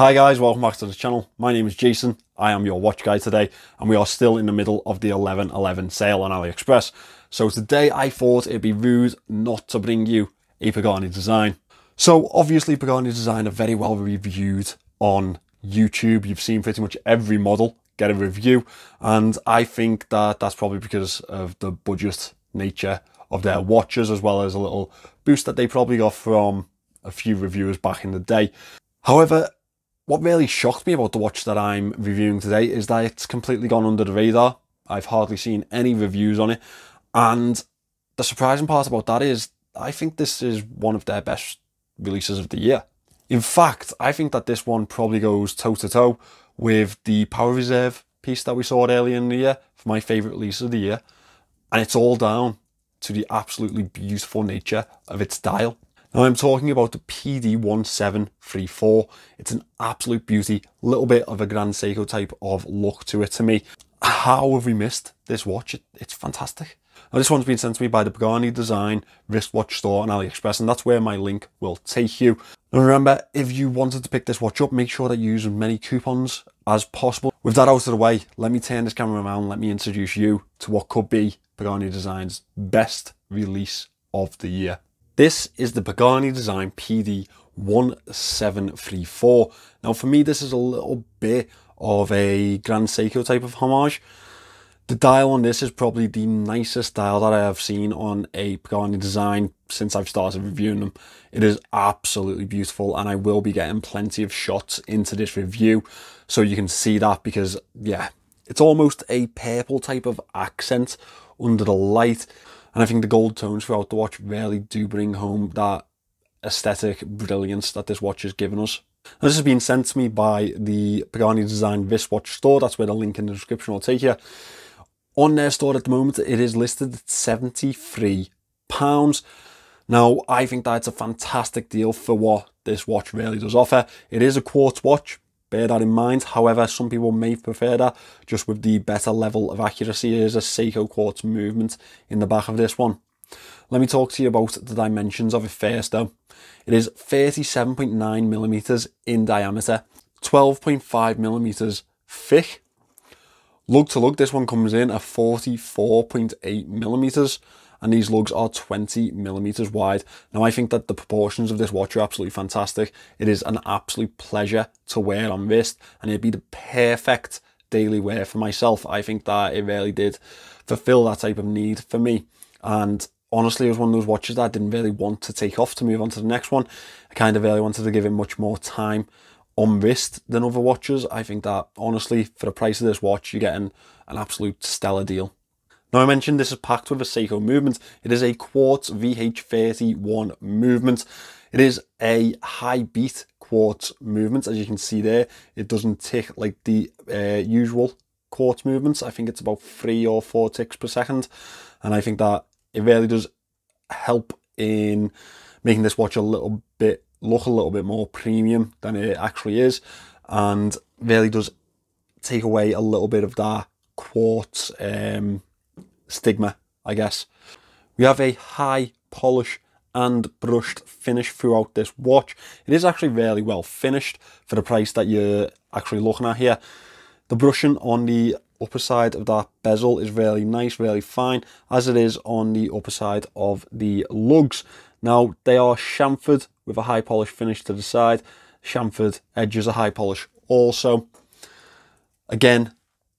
Hi guys, welcome back to the channel. My name is Jason. I am your watch guy today, and we are still in the middle of the 11/11 sale on Aliexpress. So today I thought it'd be rude not to bring you a Pagani Design. So obviously Pagani Design are very well reviewed on YouTube. You've seen pretty much every model get a review, and I think that that's probably because of the budget nature of their watches, as well as a little boost that they probably got from a few reviewers back in the day. However, what really shocked me about the watch that I'm reviewing today is that it's completely gone under the radar. I've hardly seen any reviews on it, and the surprising part about that is I think this is one of their best releases of the year. In fact, I think that this one probably goes toe-to-toe with the Power Reserve piece that we saw earlier in the year for my favourite release of the year, and it's all down to the absolutely beautiful nature of its dial. Now I'm talking about the PD-1734. It's an absolute beauty, little bit of a Grand Seiko type of look to it to me. How have we missed this watch? It's fantastic. Now this one's been sent to me by the Pagani Design wristwatch store on Aliexpress, and that's where my link will take you. Now remember, if you wanted to pick this watch up, make sure that you use as many coupons as possible. With that out of the way, let me turn this camera around and let me introduce you to what could be Pagani Design's best release of the year. This is the Pagani Design PD-1734. Now for me, this is a little bit of a Grand Seiko type of homage. The dial on this is probably the nicest dial that I have seen on a Pagani Design since I've started reviewing them. It is absolutely beautiful, and I will be getting plenty of shots into this review so you can see that, because yeah, it's almost a purple type of accent under the light. And I think the gold tones throughout the watch really do bring home that aesthetic brilliance that this watch has given us. Now, this has been sent to me by the Pagani Design wristwatch store. That's where the link in the description will take you. On their store at the moment, it is listed at £73. Now, I think that's a fantastic deal for what this watch really does offer. It is a quartz watch. Bear that in mind. However, some people may prefer that just with the better level of accuracy. There is a Seiko quartz movement in the back of this one. Let me talk to you about the dimensions of it first though. It is 37.9 millimeters in diameter, 12.5 millimeters thick. Lug to lug, this one comes in at 44.8 millimeters. And these lugs are 20 millimeters wide. Now I think that the proportions of this watch are absolutely fantastic. It is an absolute pleasure to wear on wrist, and it'd be the perfect daily wear for myself. I think that it really did fulfill that type of need for me. And honestly, it was one of those watches that I didn't really want to take off to move on to the next one. I kind of really wanted to give it much more time on wrist than other watches. I think that honestly, for the price of this watch, you're getting an absolute stellar deal. Now I mentioned this is packed with a Seiko movement. It is a quartz VH31 movement. It is a high beat quartz movement, as you can see there. It doesn't tick like the usual quartz movements. I think it's about 3 or 4 ticks per second. And I think that it really does help in making this watch look a little bit more premium than it actually is. And really does take away a little bit of that quartz stigma, I guess. We have a high polish and brushed finish throughout this watch. It is actually really well finished for the price that you're actually looking at here. The brushing on the upper side of that bezel is really nice, really fine, as it is on the upper side of the lugs. Now they are chamfered with a high polish finish to the side. Chamfered edges are high polish also. Again,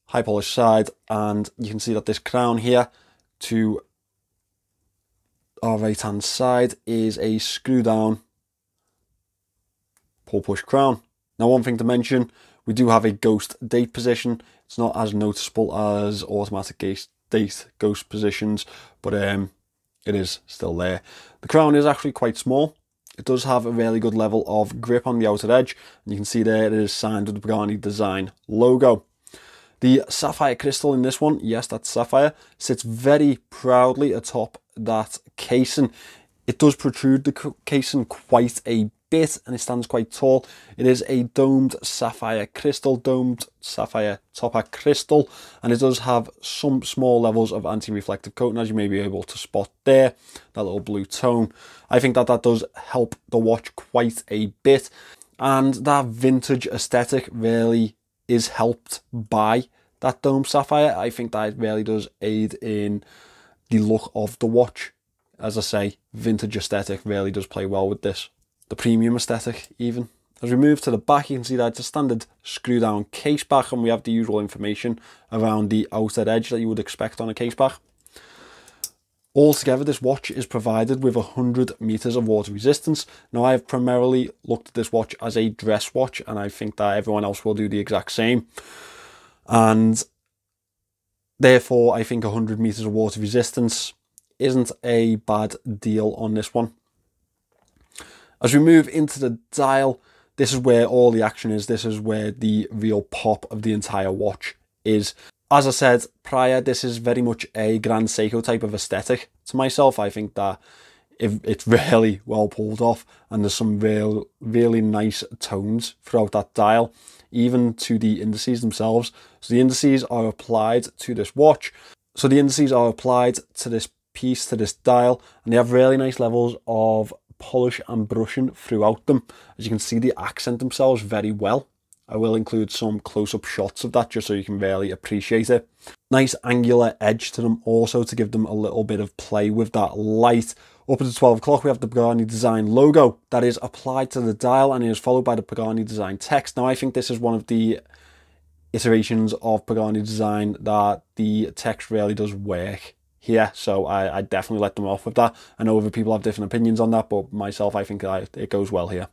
high polish side, and you can see that this crown here to our right hand side is a screw down pull push crown. Now one thing to mention, we do have a ghost date position. It's not as noticeable as automatic date ghost positions, but it is still there. The crown is actually quite small. It does have a really good level of grip on the outer edge, and you can see there it is signed with the Pagani Design logo. The sapphire crystal in this one, yes, that's sapphire, sits very proudly atop that casing. It does protrude the casing quite a bit, and it stands quite tall. It is a domed sapphire crystal, domed sapphire topper crystal, and it does have some small levels of anti-reflective coating, as you may be able to spot there, that little blue tone. I think that that does help the watch quite a bit. And that vintage aesthetic really is helped by that dome sapphire. I think that really does aid in the look of the watch. As I say, vintage aesthetic really does play well with this. The premium aesthetic even. As we move to the back, you can see that it's a standard screw down case back, and we have the usual information around the outer edge that you would expect on a case back. Altogether, this watch is provided with 100 meters of water resistance. Now, I have primarily looked at this watch as a dress watch, and I think that everyone else will do the exact same. And therefore, I think 100 meters of water resistance isn't a bad deal on this one. As we move into the dial, this is where all the action is. This is where the real pop of the entire watch is. As I said prior, this is very much a Grand Seiko type of aesthetic to myself. I think that it's really well pulled off, and there's some really nice tones throughout that dial, even to the indices themselves. So the indices are applied to this watch. So the indices are applied to this piece, to this dial, and they have really nice levels of polish and brushing throughout them. As you can see, they accent themselves very well. I will include some close-up shots of that just so you can really appreciate it. Nice angular edge to them also to give them a little bit of play with that light. Up at the 12 o'clock, we have the Pagani Design logo that is applied to the dial, and it is followed by the Pagani Design text. Now, I think this is one of the iterations of Pagani Design that the text really does work here, so I definitely let them off with that. I know other people have different opinions on that, but myself, I think it goes well here.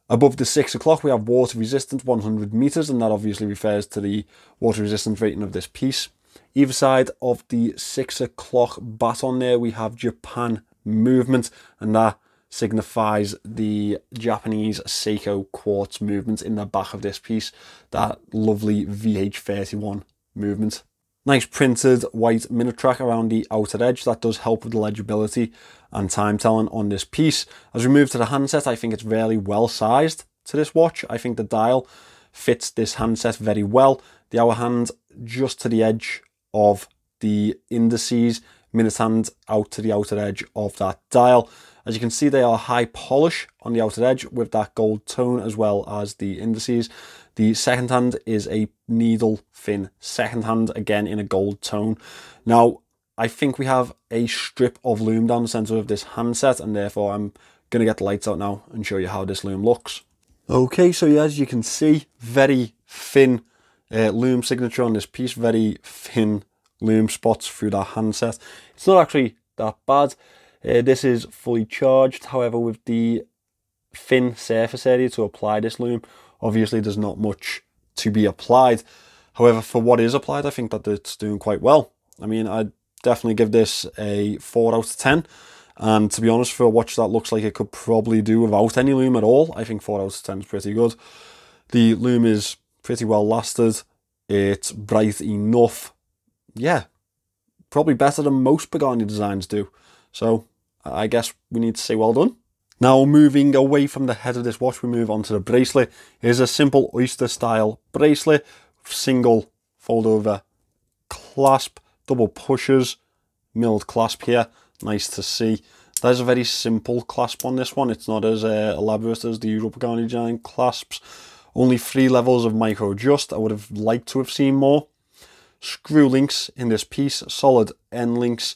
Above the 6 o'clock, we have water resistant 100 meters, and that obviously refers to the water resistance rating of this piece. Either side of the 6 o'clock baton there, we have Japan movement, and that signifies the Japanese Seiko quartz movement in the back of this piece, that lovely VH31 movement. Nice printed white minute track around the outer edge. That does help with the legibility and time telling on this piece. As we move to the handset, I think it's really well sized to this watch. I think the dial fits this handset very well. The hour hand just to the edge of the indices, minute hand out to the outer edge of that dial. As you can see, they are high polish on the outer edge with that gold tone as well as the indices. The second hand is a needle thin second hand, again in a gold tone. Now, I think we have a strip of loom down the center of this handset, and therefore I'm going to get the lights out now and show you how this loom looks. Okay, so yeah, as you can see, very thin loom signature on this piece, very thin loom spots through that handset. It's not actually that bad. This is fully charged, however, with the thin surface area to apply this loom, obviously there's not much to be applied. However, for what is applied, I think that it's doing quite well. I mean, I'd definitely give this a 4 out of 10. And to be honest, for a watch that looks like it could probably do without any loom at all, I think 4 out of 10 is pretty good. The loom is pretty well lasted. It's bright enough. Yeah, probably better than most Pagani designs do. So I guess we need to say well done. Now, moving away from the head of this watch, we move on to the bracelet. Here's a simple oyster style bracelet, single fold over clasp, double pushers, milled clasp here. Nice to see. There's a very simple clasp on this one. It's not as elaborate as the usual Pagani Design clasps. Only 3 levels of micro adjust. I would have liked to have seen more. Screw links in this piece, solid end links.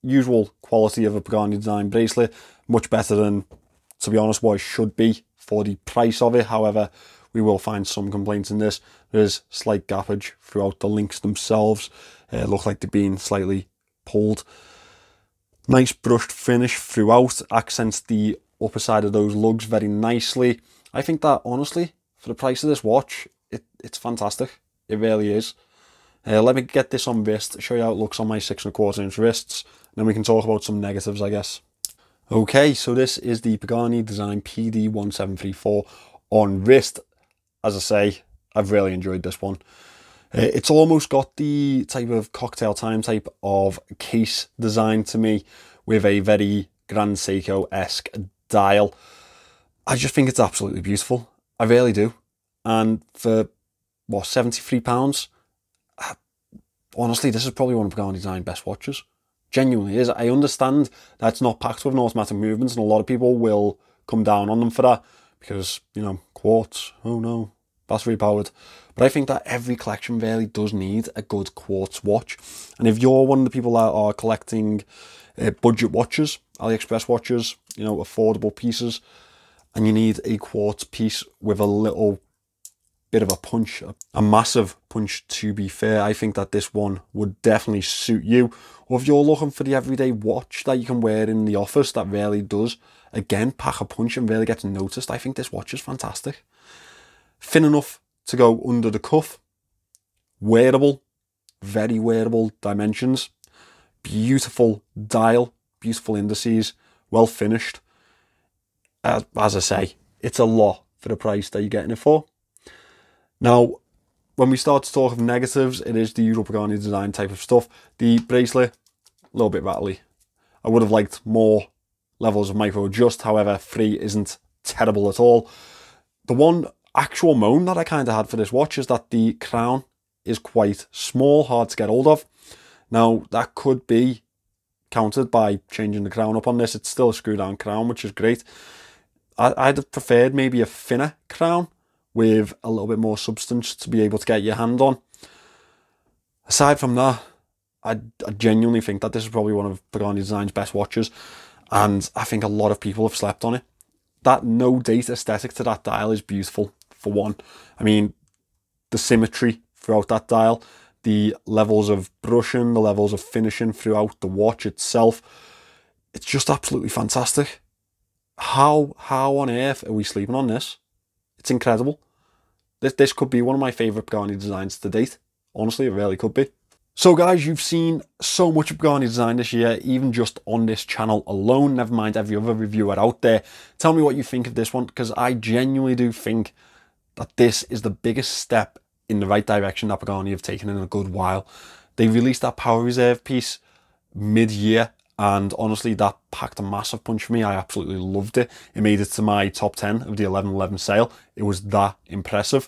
Usual quality of a Pagani Design bracelet. Much better than, to be honest, what it should be for the price of it. However, we will find some complaints in this. There's slight gappage throughout the links themselves. Look like they're being slightly pulled. Nice brushed finish throughout. Accents the upper side of those lugs very nicely. I think that, honestly, for the price of this watch, it's fantastic. It really is. Let me get this on wrist, show you how it looks on my 6 1/4 inch wrists. And then we can talk about some negatives, I guess. Okay, so this is the Pagani Design PD-1734 on wrist. As I say, I've really enjoyed this one. It's almost got the type of cocktail time type of case design to me, with a very Grand Seiko-esque dial. I just think it's absolutely beautiful. I really do. And for, what, £73? Honestly, this is probably one of Pagani Design's best watches. Genuinely is. I understand that it's not packed with an automatic movements, and a lot of people will come down on them for that because, you know, quartz, oh no, battery powered. But I think that every collection really does need a good quartz watch. And if you're one of the people that are collecting budget watches, Aliexpress watches, you know, affordable pieces, and you need a quartz piece with a little bit of a punch, a massive punch to be fair, I think that this one would definitely suit you. Or if you're looking for the everyday watch that you can wear in the office that really does, again, pack a punch and really gets noticed, I think this watch is fantastic. Thin enough to go under the cuff, wearable, very wearable dimensions, beautiful dial, beautiful indices, well finished. As I say, it's a lot for the price that you're getting it for. Now, when we start to talk of negatives, it is the usual Pagani Design type of stuff. The bracelet, a little bit rattly. I would have liked more levels of micro adjust, however, 3 isn't terrible at all. The one actual moan that I kind of had for this watch is that the crown is quite small, hard to get hold of. Now, that could be countered by changing the crown up on this. It's still a screw down crown, which is great. I'd have preferred maybe a thinner crown with a little bit more substance to be able to get your hand on. Aside from that, I genuinely think that this is probably one of Pagani Design's best watches, and I think a lot of people have slept on it. That no date aesthetic to that dial is beautiful, for one. I mean, the symmetry throughout that dial, the levels of brushing, the levels of finishing throughout the watch itself, it's just absolutely fantastic. How on earth are we sleeping on this? It's incredible. This could be one of my favourite Pagani designs to date. Honestly, it really could be. So guys, you've seen so much of Pagani Design this year, even just on this channel alone, never mind every other reviewer out there. Tell me what you think of this one, because I genuinely do think that this is the biggest step in the right direction that Pagani have taken in a good while. They released that power reserve piece mid-year, and honestly, that packed a massive punch for me. I absolutely loved it. It made it to my top 10 of the 11/11 sale. It was that impressive.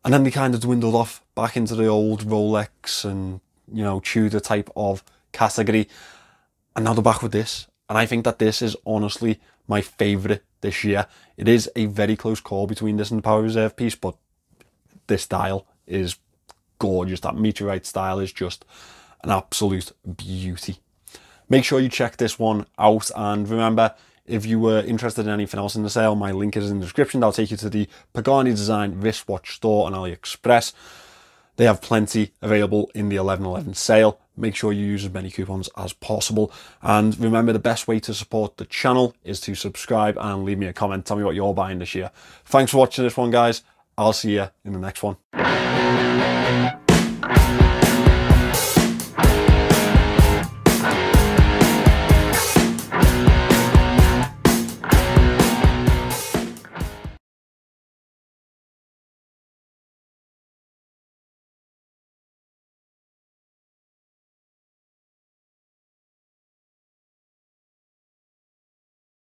And then they kind of dwindled off back into the old Rolex and, you know, Tudor type of category. And now they're back with this. And I think that this is honestly my favourite this year. It is a very close call between this and the power reserve piece, but this dial is gorgeous. That meteorite style is just an absolute beauty. Make sure you check this one out, and remember, if you were interested in anything else in the sale, my link is in the description. That'll take you to the Pagani Design wristwatch store on Aliexpress. They have plenty available in the 11/11 sale. Make sure you use as many coupons as possible. And remember, the best way to support the channel is to subscribe and leave me a comment. Tell me what you're buying this year. Thanks for watching this one, guys. I'll see you in the next one.